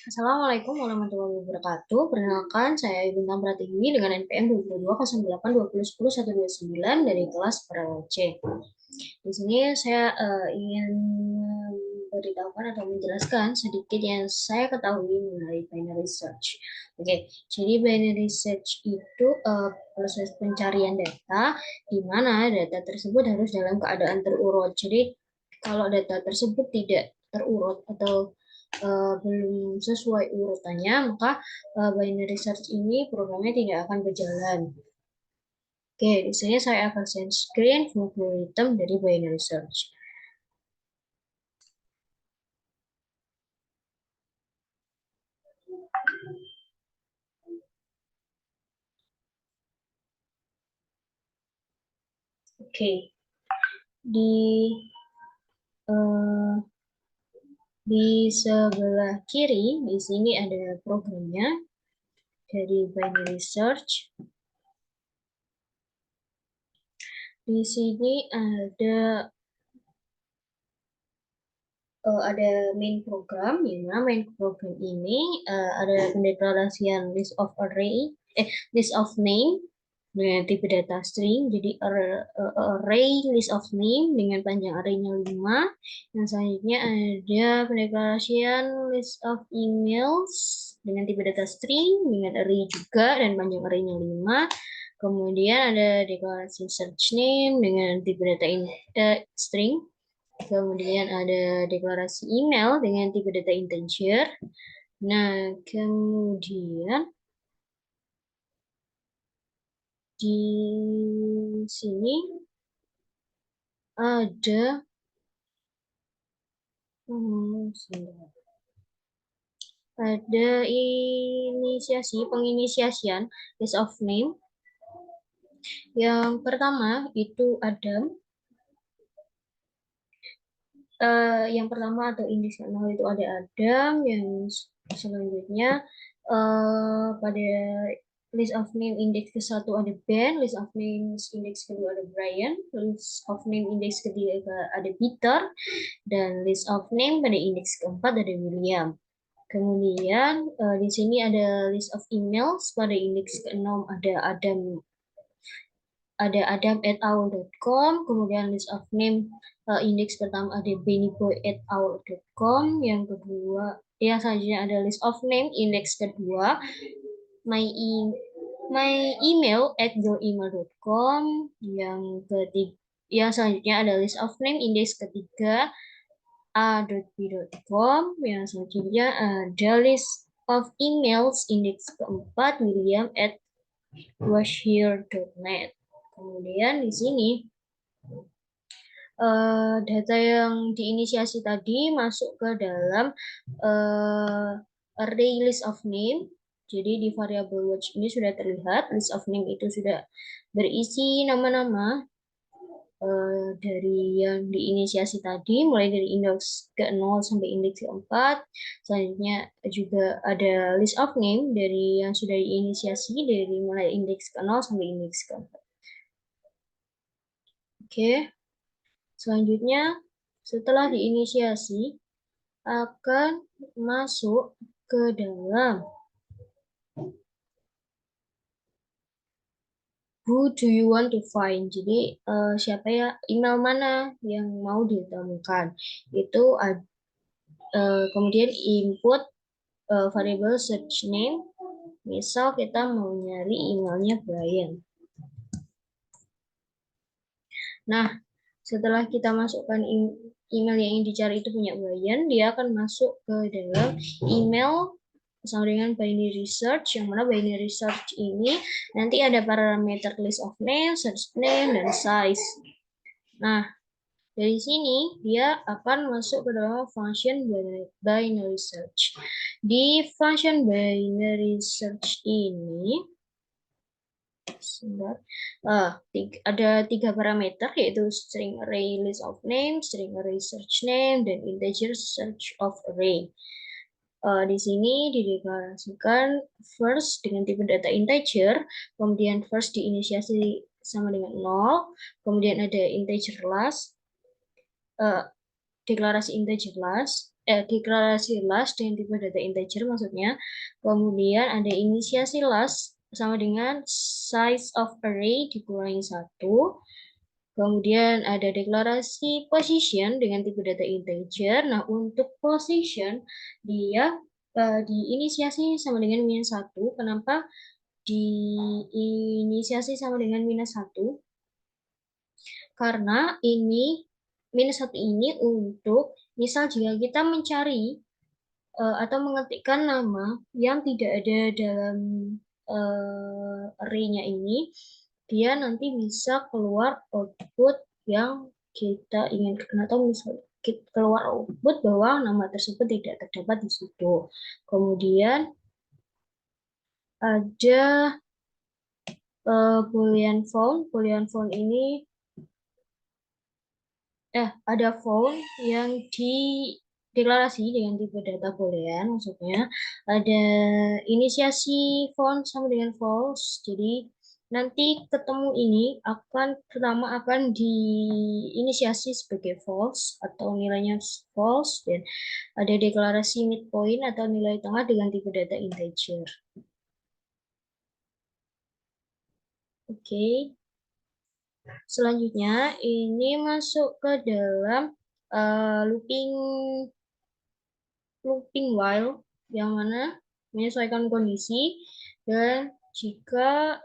Assalamualaikum warahmatullahi wabarakatuh. Perkenalkan, saya Bintang Pratiwi dengan NPM 22082010 dari kelas PRLC. Di sini saya ingin memberitahukan atau menjelaskan sedikit yang saya ketahui mengenai binary search. Oke, jadi binary search itu proses pencarian data di mana data tersebut harus dalam keadaan terurut. Jadi kalau data tersebut tidak terurut atau belum sesuai urutannya, maka binary search ini programnya tidak akan berjalan. Oke, di sini saya akan share screen algorithm dari binary search. Oke, di eh, di sebelah kiri di sini ada programnya dari binary search. Di sini ada main program, yang mana main program ini ada pendeklarasian list of name dengan tipe data string. Jadi array list of name dengan panjang arraynya 5. Yang selanjutnya ada pendeklarasian list of emails dengan tipe data string dengan array juga dan panjang arraynya 5. Kemudian ada deklarasi search name dengan tipe data string. Kemudian ada deklarasi email dengan tipe data integer. Nah, kemudian di sini ada penginisiasian list of name. Yang pertama itu ada yang pertama atau indeks 0 itu ada Adam, yang selanjutnya pada list of name indeks ke-1 ada Ben, list of name indeks kedua ada Brian, list of name indeks ketiga ada Peter, dan list of name pada indeks keempat ada William. Kemudian di sini ada list of emails pada indeks ke-6 ada adam@owl.com, kemudian list of name indeks pertama ada bennyboy@owl.com, yang kedua yang selanjutnya ada list of name indeks kedua my email at youremail.com, yang ketiga yang selanjutnya ada list of name indeks ketiga a.b.com, yang selanjutnya ada list of emails indeks keempat william@washhere.net. Kemudian di sini data yang diinisiasi tadi masuk ke dalam array list of name. Jadi di variabel watch ini sudah terlihat list of name itu sudah berisi nama-nama dari yang diinisiasi tadi, mulai dari indeks ke-0 sampai indeks ke-4. Selanjutnya juga ada list of name dari yang sudah diinisiasi dari mulai indeks ke-0 sampai indeks ke-4. Oke. Selanjutnya, setelah diinisiasi, akan masuk ke dalam who do you want to find. Jadi, siapa ya, email mana yang mau ditemukan. Itu kemudian input variable search name. Misal kita mau nyari emailnya Brian. Nah, setelah kita masukkan email yang ingin dicari itu punya Brian, dia akan masuk ke dalam email sama dengan binary search, yang mana binary search ini nanti ada parameter list of name, search name, dan size. Nah, dari sini dia akan masuk ke dalam function binary search. Di function binary search ini ada 3 parameter, yaitu string array list of name, string array search name, dan integer search of array. Di sini dideklarasikan first dengan tipe data integer, kemudian first diinisiasi sama dengan 0, kemudian ada integer last, deklarasi integer last, deklarasi last dengan tipe data integer maksudnya. Kemudian ada inisiasi last sama dengan size of array dikurangi 1. Kemudian ada deklarasi position dengan tipe data integer. Nah, untuk position dia diinisiasi sama dengan -1. Kenapa diinisiasi sama dengan -1? Karena ini -1 ini untuk misal jika kita mencari atau mengetikkan nama yang tidak ada dalam array-nya ini, dia nanti bisa keluar output yang kita inginkan atau misalnya keluar output bahwa nama tersebut tidak terdapat di situ. Kemudian ada boolean found. Boolean found ini ada found yang deklarasi dengan tipe data boolean, maksudnya ada inisiasi found sama dengan false. Jadi nanti ketemu ini pertama akan diinisiasi sebagai false atau nilainya false, dan ada deklarasi midpoint atau nilai tengah dengan tipe data integer. Oke. Selanjutnya ini masuk ke dalam looping while, yang mana menyesuaikan kondisi, dan jika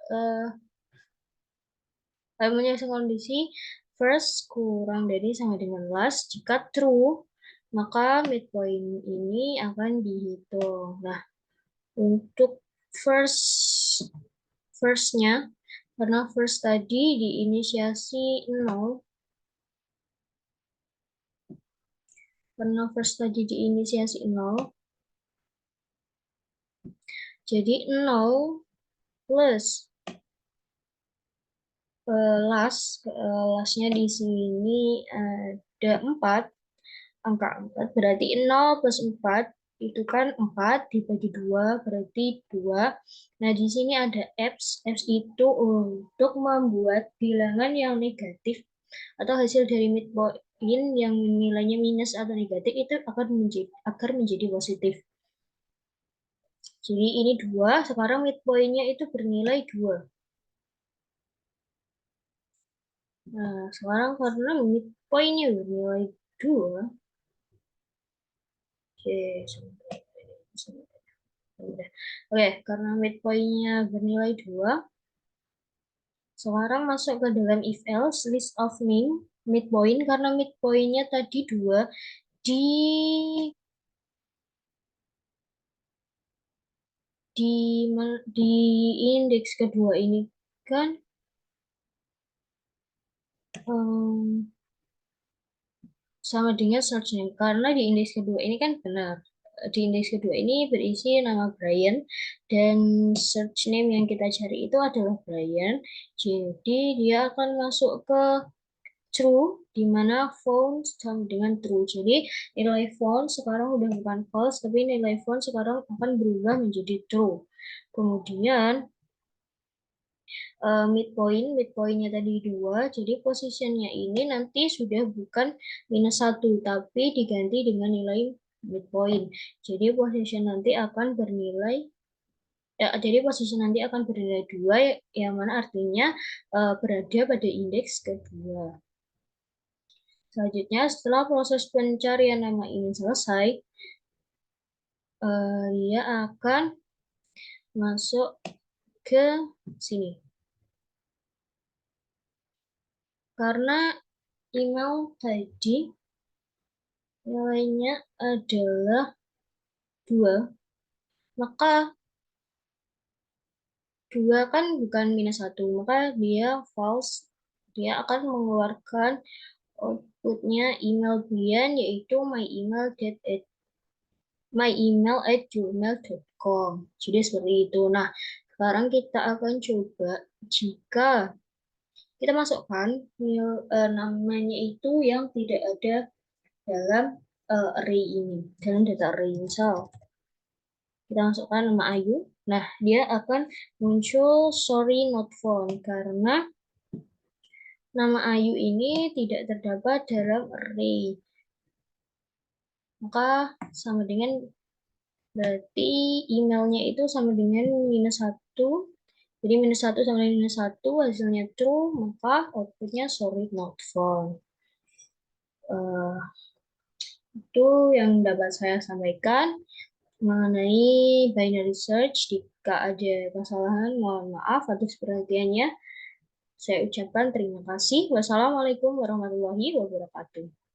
menyesuaikan kondisi first kurang dari sama dengan last. Jika true, maka midpoint ini akan dihitung. Nah, untuk firstnya, karena first tadi diinisiasi 0, karena first tadi diinisiasi 0, jadi 0 plus lastnya di sini ada 4, angka 4, berarti 0 plus 4 itu kan 4 dibagi 2 berarti 2. Nah, di sini ada X itu untuk membuat bilangan yang negatif atau hasil dari midpoint yang nilainya minus atau negatif itu akan menjadi positif. Jadi ini 2, sekarang midpoint-nya itu bernilai 2. Nah, sekarang karena midpoint-nya bernilai 2, oke, karena midpoint-nya bernilai 2, sekarang masuk ke dalam if else list of name midpoint, karena midpoint-nya tadi 2 di di indeks kedua ini kan sama dengan search name, karena di indeks kedua ini kan benar. Di indeks kedua ini berisi nama Brian, dan search name yang kita cari itu adalah Brian. Jadi dia akan masuk ke true, di mana found sama dengan true. Jadi nilai found sekarang udah bukan false, tapi nilai found sekarang akan berubah menjadi true. Kemudian midpointnya tadi 2, jadi positionnya ini nanti sudah bukan -1, tapi diganti dengan nilai midpoint. Jadi position nanti akan bernilai 2, yang mana artinya berada pada indeks kedua. Selanjutnya, setelah proses pencarian nama ini selesai, dia akan masuk ke sini. Karena email tadi nilainya adalah 2, maka 2 kan bukan -1, maka dia false. Dia akan mengeluarkan outputnya email Brian, yaitu myemail@gmail.com. Jadi seperti itu. Nah, sekarang kita akan coba jika kita masukkan namanya itu yang tidak ada dalam array ini, dalam data array. Misal kita masukkan nama Ayu. Nah, dia akan muncul sorry not found karena nama Ayu ini tidak terdapat dalam array. maka sama dengan berarti emailnya itu sama dengan -1. Jadi -1 sama dengan -1 hasilnya true, maka outputnya sorry not found. Itu yang dapat saya sampaikan mengenai binary search. Jika ada kesalahan, mohon maaf atas perhatiannya. Saya ucapkan terima kasih. Wassalamualaikum warahmatullahi wabarakatuh.